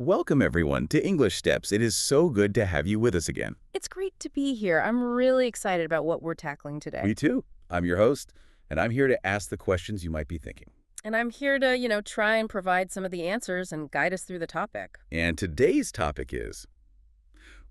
Welcome, everyone, to English Steps. It is so good to have you with us again. It's great to be here. I'm really excited about what we're tackling today. Me too. I'm your host, and I'm here to ask the questions you might be thinking. And I'm here to, try and provide some of the answers and guide us through the topic. And today's topic is,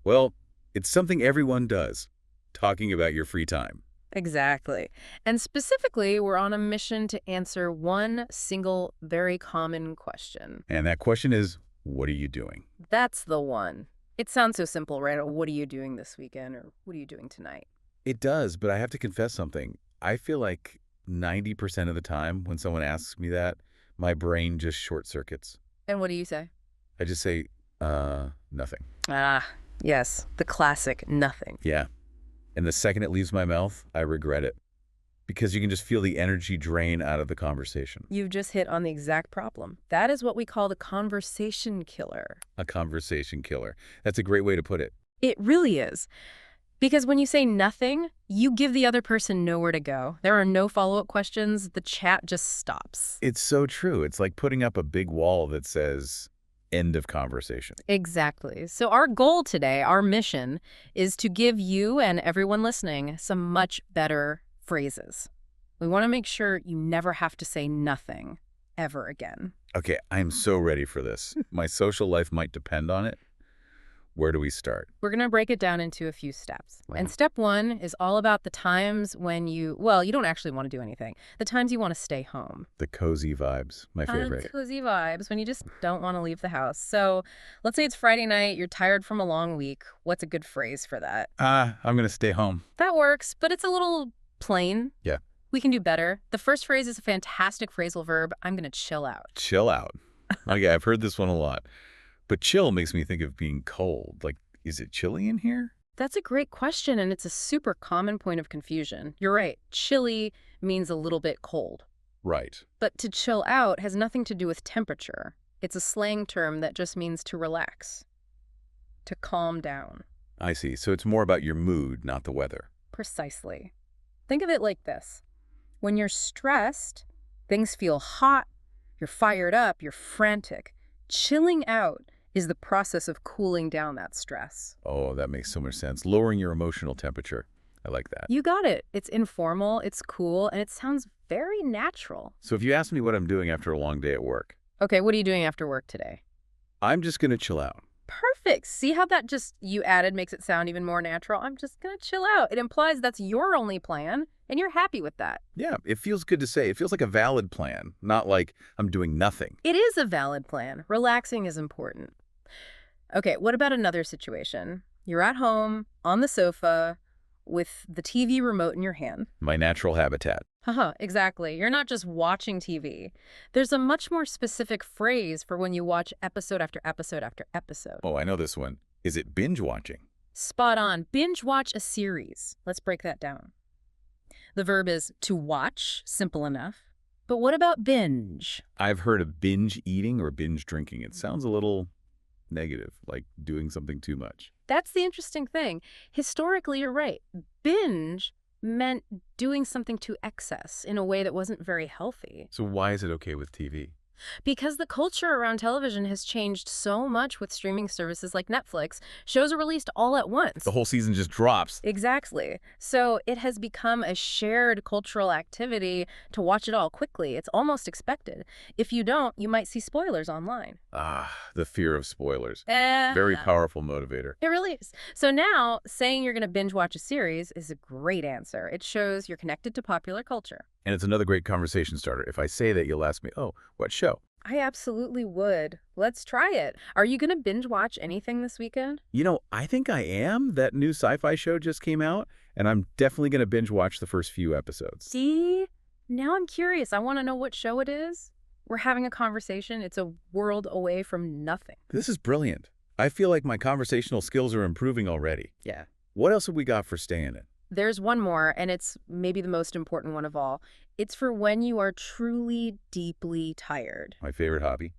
well, it's something everyone does, talking about your free time. Exactly. And specifically, we're on a mission to answer one single, very common question. And that question is, what are you doing? That's the one. It sounds so simple, right? What are you doing this weekend, or what are you doing tonight? It does, but I have to confess something. I feel like 90% of the time when someone asks me that, my brain just short circuits. And what do you say? I just say, nothing. Ah, yes, the classic nothing. Yeah. And the second it leaves my mouth, I regret it. Because you can just feel the energy drain out of the conversation. You've just hit on the exact problem. That is what we call the conversation killer. A conversation killer. That's a great way to put it. It really is. Because when you say nothing, you give the other person nowhere to go. There are no follow-up questions. The chat just stops. It's so true. It's like putting up a big wall that says, end of conversation. Exactly. So our goal today, our mission, is to give you and everyone listening some much better phrases. We want to make sure you never have to say nothing ever again. Okay, I'm so ready for this. My social life might depend on it. Where do we start? We're going to break it down into a few steps. And step one is all about the times when you don't actually want to do anything. The times you want to stay home. The cozy vibes, my favorite. Cozy vibes, when you just don't want to leave the house. So let's say it's Friday night, you're tired from a long week. What's a good phrase for that? I'm going to stay home. That works, but it's a little plain. Yeah. We can do better. The first phrase is a fantastic phrasal verb. I'm going to chill out. Chill out. Okay, I've heard this one a lot. But chill makes me think of being cold. Like, is it chilly in here? That's a great question, and it's a super common point of confusion. You're right. Chilly means a little bit cold. Right. But to chill out has nothing to do with temperature. It's a slang term that just means to relax, to calm down. I see. So it's more about your mood, not the weather. Precisely. Think of it like this. When you're stressed, things feel hot, you're fired up, you're frantic. Chilling out is the process of cooling down that stress. Oh, that makes so much sense. Lowering your emotional temperature. I like that. You got it. It's informal, it's cool, and it sounds very natural. So if you ask me what I'm doing after a long day at work, Okay, what are you doing after work today? I'm just going to chill out. Perfect. See how that just you added makes it sound even more natural? I'm just going to chill out. It implies that's your only plan, and you're happy with that. Yeah, it feels good to say. It feels like a valid plan, not like I'm doing nothing. It is a valid plan. Relaxing is important. Okay, what about another situation? You're at home, on the sofa, with the TV remote in your hand. My natural habitat. Haha, exactly. You're not just watching TV. There's a much more specific phrase for when you watch episode after episode after episode. Oh, I know this one. Is it binge watching? Spot on. Binge watch a series. Let's break that down. The verb is to watch, simple enough. But what about binge? I've heard of binge eating or binge drinking. It sounds a little negative, like doing something too much. That's the interesting thing. Historically, you're right. Binge meant doing something to excess in a way that wasn't very healthy. So why is it okay with TV? Because the culture around television has changed so much with streaming services like Netflix. Shows are released all at once. The whole season just drops. Exactly. So it has become a shared cultural activity to watch it all quickly. It's almost expected. If you don't, you might see spoilers online. Ah, the fear of spoilers. Very powerful motivator. It really is. So now, saying you're going to binge watch a series is a great answer. It shows you're connected to popular culture. And it's another great conversation starter. If I say that, you'll ask me, oh, what show? I absolutely would. Let's try it. Are you going to binge watch anything this weekend? You know, I think I am. That new sci-fi show just came out, and I'm definitely going to binge watch the first few episodes. See? Now I'm curious. I want to know what show it is. We're having a conversation. It's a world away from nothing. This is brilliant. I feel like my conversational skills are improving already. Yeah. What else have we got for staying in? There's one more, and it's maybe the most important one of all. It's for when you are truly, deeply tired. My favorite hobby?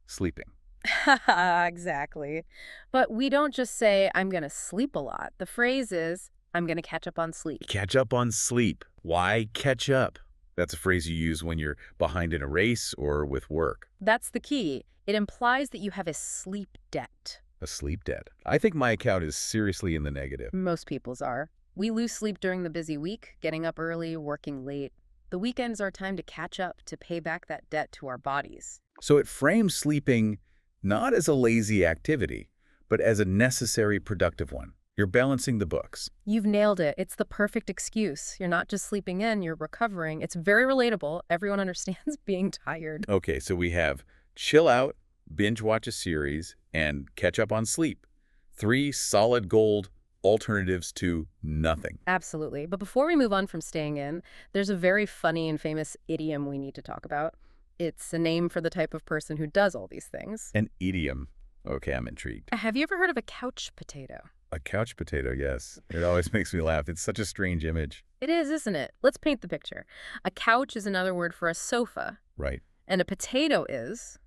Sleeping. Exactly. But we don't just say, I'm going to sleep a lot. The phrase is, I'm going to catch up on sleep. Catch up on sleep. Why catch up? That's a phrase you use when you're behind in a race or with work. That's the key. It implies that you have a sleep debt. A sleep debt. I think my account is seriously in the negative. Most people's are. We lose sleep during the busy week, getting up early, working late. The weekends are time to catch up, to pay back that debt to our bodies. So it frames sleeping not as a lazy activity, but as a necessary productive one. You're balancing the books. You've nailed it. It's the perfect excuse. You're not just sleeping in, you're recovering. It's very relatable. Everyone understands being tired. Okay, so we have chill out, binge watch a series, and catch up on sleep. 3 solid gold alternatives to nothing. Absolutely. But before we move on from staying in, there's a very funny and famous idiom we need to talk about. It's a name for the type of person who does all these things. An idiom. Okay, I'm intrigued. Have you ever heard of a couch potato? A couch potato, yes. It always makes me laugh. It's such a strange image. It is, isn't it? Let's paint the picture. A couch is another word for a sofa. Right. And a potato is,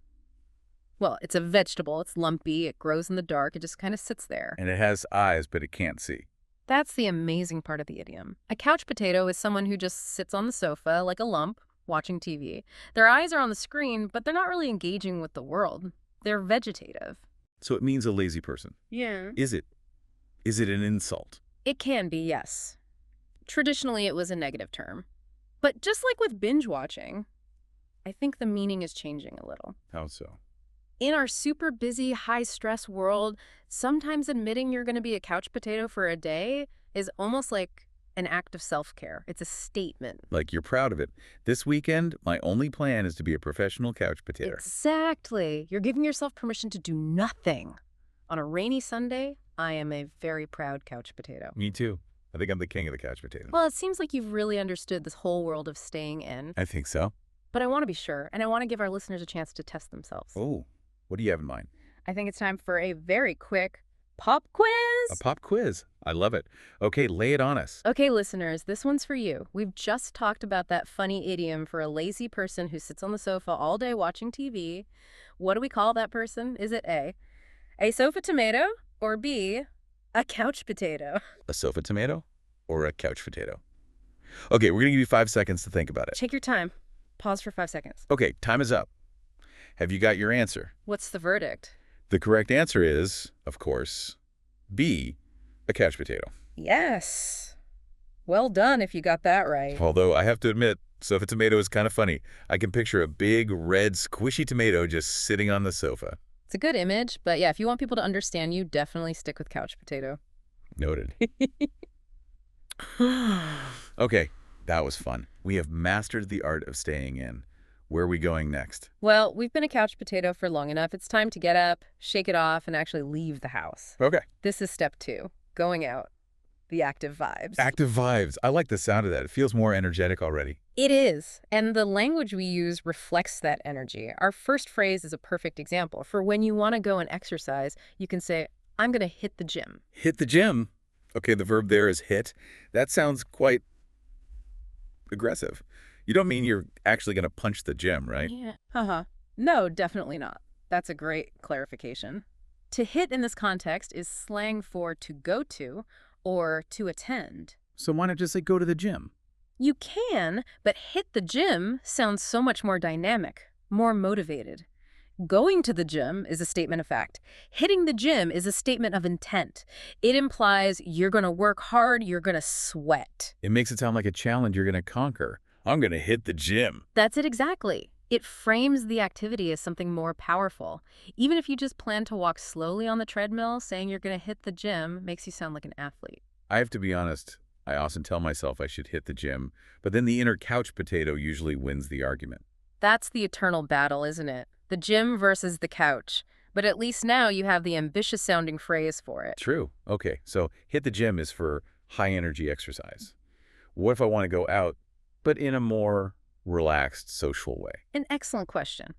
well, it's a vegetable. It's lumpy. It grows in the dark. It just kind of sits there. And it has eyes, but it can't see. That's the amazing part of the idiom. A couch potato is someone who just sits on the sofa like a lump, watching TV. Their eyes are on the screen, but they're not really engaging with the world. They're vegetative. So it means a lazy person. Yeah. Is it? Is it an insult? It can be, yes. Traditionally, it was a negative term. But just like with binge watching, I think the meaning is changing a little. How so? In our super busy, high-stress world, sometimes admitting you're going to be a couch potato for a day is almost like an act of self-care. It's a statement. Like you're proud of it. This weekend, my only plan is to be a professional couch potato. Exactly. You're giving yourself permission to do nothing. On a rainy Sunday, I am a very proud couch potato. Me too. I think I'm the king of the couch potato. Well, it seems like you've really understood this whole world of staying in. I think so. But I want to be sure, and I want to give our listeners a chance to test themselves. Oh, what do you have in mind? I think it's time for a very quick pop quiz. A pop quiz. I love it. Okay, lay it on us. Okay, listeners, this one's for you. We've just talked about that funny idiom for a lazy person who sits on the sofa all day watching TV. What do we call that person? Is it A sofa tomato, or B, a couch potato? A sofa tomato or a couch potato? Okay, we're going to give you 5 seconds to think about it. Take your time. Pause for 5 seconds. Okay, time is up. Have you got your answer? What's the verdict? The correct answer is, of course, B, a couch potato. Yes. Well done if you got that right. Although I have to admit, sofa tomato is kind of funny. I can picture a big, red, squishy tomato just sitting on the sofa. It's a good image, but yeah, if you want people to understand you, definitely stick with couch potato. Noted. Okay, that was fun. We have mastered the art of staying in. Where are we going next? Well, we've been a couch potato for long enough. It's time to get up, shake it off, and actually leave the house. Okay. This is step 2, going out. The active vibes. Active vibes. I like the sound of that. It feels more energetic already. It is. And the language we use reflects that energy. Our first phrase is a perfect example. For when you want to go and exercise, you can say, I'm going to hit the gym. Hit the gym. Okay, the verb there is hit. That sounds quite aggressive. You don't mean you're actually going to punch the gym, right? Yeah. Uh-huh. No, definitely not. That's a great clarification. To hit in this context is slang for to go to or to attend. So why not just say go to the gym? You can, but hit the gym sounds so much more dynamic, more motivated. Going to the gym is a statement of fact. Hitting the gym is a statement of intent. It implies you're going to work hard, you're going to sweat. It makes it sound like a challenge you're going to conquer. I'm going to hit the gym. That's it exactly. It frames the activity as something more powerful. Even if you just plan to walk slowly on the treadmill, saying you're going to hit the gym makes you sound like an athlete. I have to be honest. I often tell myself I should hit the gym, but then the inner couch potato usually wins the argument. That's the eternal battle, isn't it? The gym versus the couch. But at least now you have the ambitious-sounding phrase for it. True. Okay, so hit the gym is for high-energy exercise. What if I want to go out, but in a more relaxed, social way? An excellent question.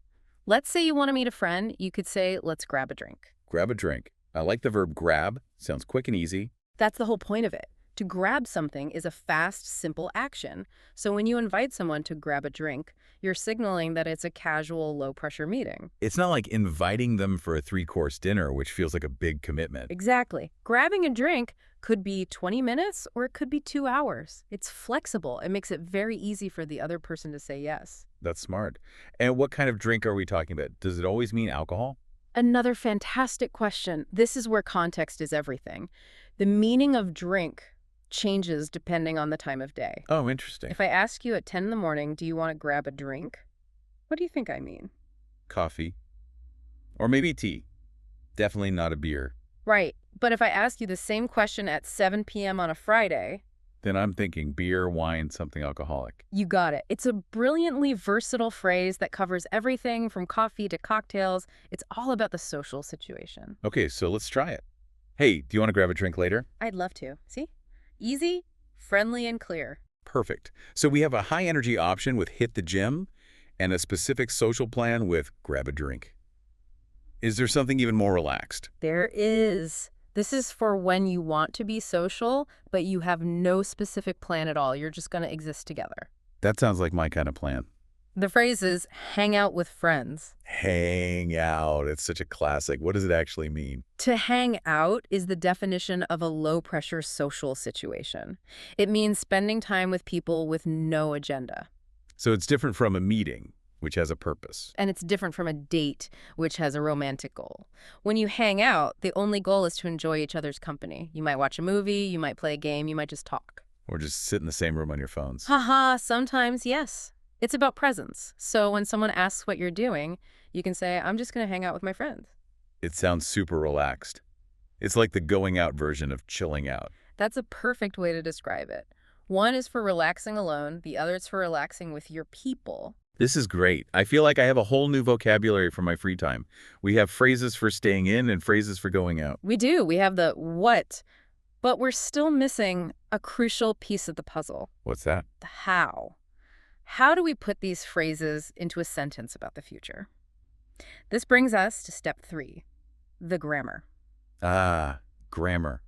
Let's say you want to meet a friend. You could say, let's grab a drink. Grab a drink. I like the verb grab. Sounds quick and easy. That's the whole point of it. To grab something is a fast, simple action. So when you invite someone to grab a drink, you're signaling that it's a casual, low-pressure meeting. It's not like inviting them for a 3-course dinner, which feels like a big commitment. Exactly. Grabbing a drink could be 20 minutes or it could be 2 hours. It's flexible. It makes it very easy for the other person to say yes. That's smart. And what kind of drink are we talking about? Does it always mean alcohol? Another fantastic question. This is where context is everything. The meaning of drink changes depending on the time of day. Oh, interesting. If I ask you at 10 in the morning, do you want to grab a drink? What do you think I mean? Coffee. Or maybe tea. Definitely not a beer. Right. But if I ask you the same question at 7 p.m. on a Friday, Then I'm thinking beer, wine, something alcoholic. you got it. It's a brilliantly versatile phrase that covers everything from coffee to cocktails. It's all about the social situation. Okay, so let's try it. Hey, do you want to grab a drink later? I'd love to. See? Easy, friendly, and clear. Perfect. So we have a high-energy option with hit the gym and a specific social plan with grab a drink. Is there something even more relaxed? There is. This is for when you want to be social, but you have no specific plan at all. You're just going to exist together. That sounds like my kind of plan. The phrase is hang out with friends. Hang out. It's such a classic. What does it actually mean? To hang out is the definition of a low-pressure social situation. It means spending time with people with no agenda. So it's different from a meeting, which has a purpose. And it's different from a date, which has a romantic goal. When you hang out, the only goal is to enjoy each other's company. You might watch a movie, you might play a game, you might just talk. Or just sit in the same room on your phones. Haha, sometimes yes. It's about presence. So when someone asks what you're doing, you can say, I'm just going to hang out with my friends. It sounds super relaxed. It's like the going out version of chilling out. That's a perfect way to describe it. One is for relaxing alone, the other is for relaxing with your people. This is great. I feel like I have a whole new vocabulary for my free time. We have phrases for staying in and phrases for going out. We do. We have the what, but we're still missing a crucial piece of the puzzle, What's that? the how. How do we put these phrases into a sentence about the future? This brings us to step 3, the grammar. Ah, grammar.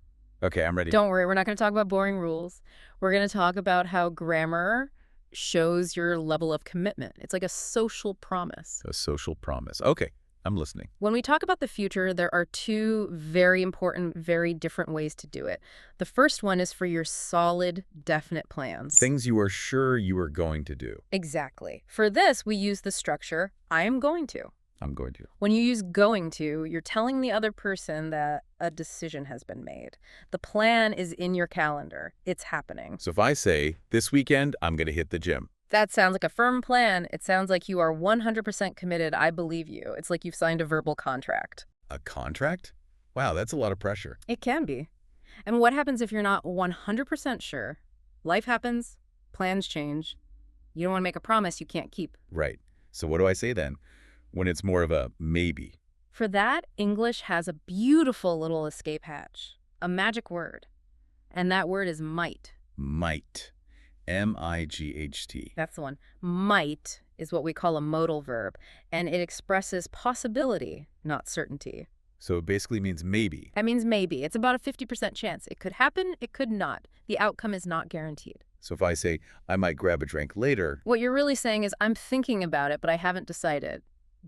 Okay, I'm ready. Don't worry, we're not going to talk about boring rules. We're going to talk about how grammar shows your level of commitment. It's like a social promise. A social promise. Okay, I'm listening. When we talk about the future, there are 2 very important, very different ways to do it. The first one is for your solid, definite plans. Things you are sure you are going to do. Exactly. For this, we use the structure, I am going to. I'm going to. When you use going to, you're telling the other person that a decision has been made. The plan is in your calendar. It's happening. So if I say, this weekend, I'm going to hit the gym. That sounds like a firm plan. It sounds like you are 100% committed. I believe you. It's like you've signed a verbal contract. A contract? Wow, that's a lot of pressure. It can be. And what happens if you're not 100% sure? Life happens. Plans change. You don't want to make a promise you can't keep. Right. So what do I say then? When it's more of a maybe. For that, English has a beautiful little escape hatch, a magic word. And that word is might. Might. M-I-G-H-T. That's the one. Might is what we call a modal verb, and it expresses possibility, not certainty. So it basically means maybe. That means maybe. It's about a 50% chance. It could happen, it could not. The outcome is not guaranteed. So if I say, I might grab a drink later, What you're really saying is, I'm thinking about it, but I haven't decided.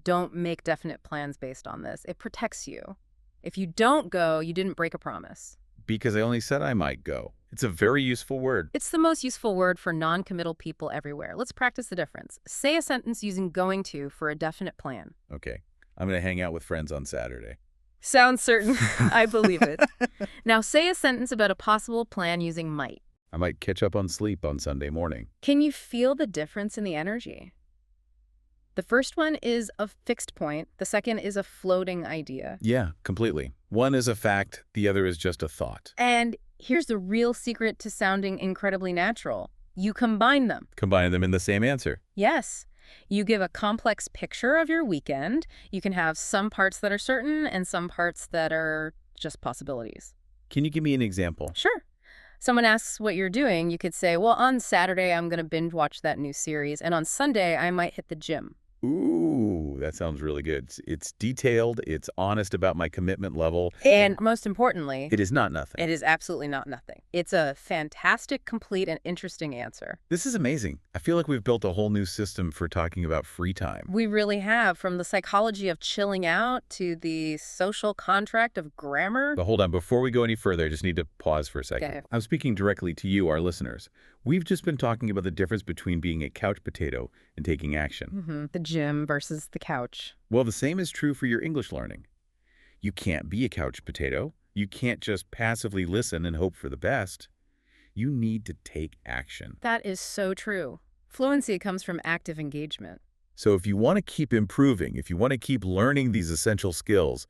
Don't make definite plans based on this. It protects you. If you don't go, you didn't break a promise. because I only said I might go. It's a very useful word. It's the most useful word for non-committal people everywhere. Let's practice the difference. Say a sentence using going to for a definite plan. Okay. I'm going to hang out with friends on Saturday. Sounds certain. I believe it. Now say a sentence about a possible plan using might. I might catch up on sleep on Sunday morning. Can you feel the difference in the energy? The first one is a fixed point. The second is a floating idea. Yeah, completely. One is a fact, the other is just a thought. And here's the real secret to sounding incredibly natural. You combine them. Combine them in the same answer. Yes. You give a complex picture of your weekend. You can have some parts that are certain and some parts that are just possibilities. Can you give me an example? Sure. Someone asks what you're doing, you could say, well, on Saturday, I'm going to binge watch that new series, and on Sunday, I might hit the gym. Ooh, that sounds really good. It's detailed, it's honest about my commitment level. And most importantly, It is not nothing. it is absolutely not nothing. It's a fantastic, complete, and interesting answer. This is amazing. I feel like we've built a whole new system for talking about free time. We really have, from the psychology of chilling out to the social contract of grammar. But hold on, before we go any further, I just need to pause for a second. Okay. I'm speaking directly to you, our listeners. We've just been talking about the difference between being a couch potato and taking action. The gym versus the couch. Well, the same is true for your English learning. You can't be a couch potato. You can't just passively listen and hope for the best. You need to take action. That is so true. Fluency comes from active engagement. So if you want to keep improving, if you want to keep learning these essential skills,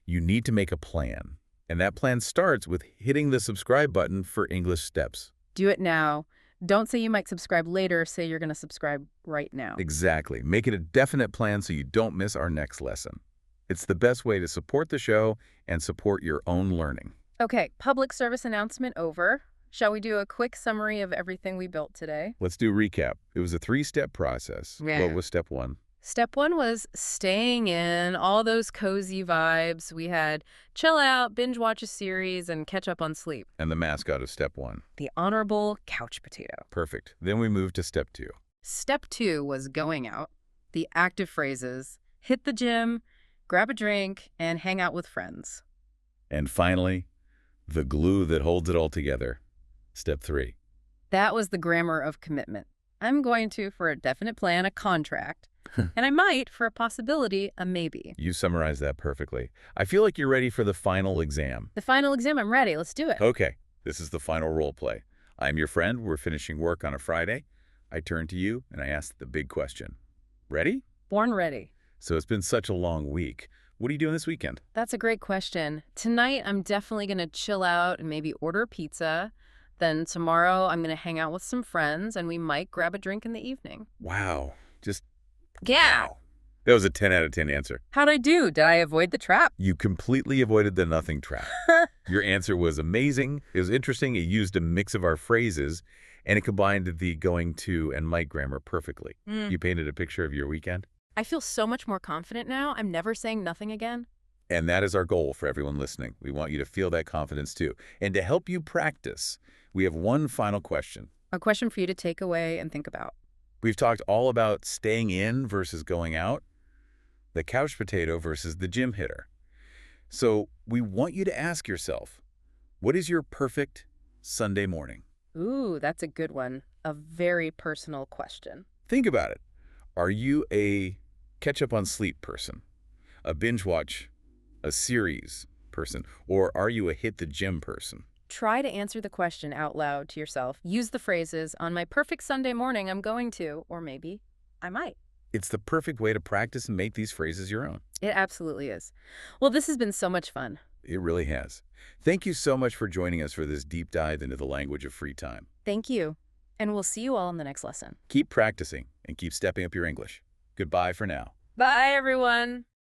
you need to make a plan. And that plan starts with hitting the subscribe button for English Steps. Do it now. Don't say you might subscribe later. Say you're going to subscribe right now. Exactly. Make it a definite plan so you don't miss our next lesson. It's the best way to support the show and support your own learning. Okay, public service announcement over. Shall we do a quick summary of everything we built today? Let's do a recap. It was a 3-step process. Yeah. What was step 1? Step 1 was staying in, all those cozy vibes. We had chill out, binge watch a series, and catch up on sleep. And the mascot of step 1. The honorable couch potato. Perfect. Then we moved to step 2. Step 2 was going out, the active phrases, hit the gym, grab a drink, and hang out with friends. And finally, the glue that holds it all together. Step 3. That was the grammar of commitment. I'm going to, for a definite plan, a contract. And I might, for a possibility, a maybe. You summarized that perfectly. I feel like you're ready for the final exam. The final exam, I'm ready. Let's do it. Okay, this is the final role play. I'm your friend. We're finishing work on a Friday. I turn to you and I ask the big question. Ready? Born ready. So it's been such a long week. What are you doing this weekend? That's a great question. Tonight, I'm definitely going to chill out and maybe order pizza. Then tomorrow, I'm going to hang out with some friends, and we might grab a drink in the evening. Wow. Just, Yeah. wow. That was a 10 out of 10 answer. How'd I do? Did I avoid the trap? You completely avoided the nothing trap. Your answer was amazing. It was interesting. It used a mix of our phrases, and it combined the going to and might grammar perfectly. You painted a picture of your weekend. I feel so much more confident now. I'm never saying nothing again. And that is our goal for everyone listening. We want you to feel that confidence too. And to help you practice, we have one final question. A question for you to take away and think about. We've talked all about staying in versus going out, the couch potato versus the gym hitter. So we want you to ask yourself, what is your perfect Sunday morning? Ooh, that's a good one. A very personal question. Think about it. Are you a catch up on sleep person, a binge watch a series person, or are you a hit the gym person? Try to answer the question out loud to yourself. Use the phrases, on my perfect Sunday morning, I'm going to, or maybe I might. It's the perfect way to practice and make these phrases your own. It absolutely is. Well, this has been so much fun. It really has. Thank you so much for joining us for this deep dive into the language of free time. Thank you. And we'll see you all in the next lesson. Keep practicing and keep stepping up your English. Goodbye for now. Bye, everyone.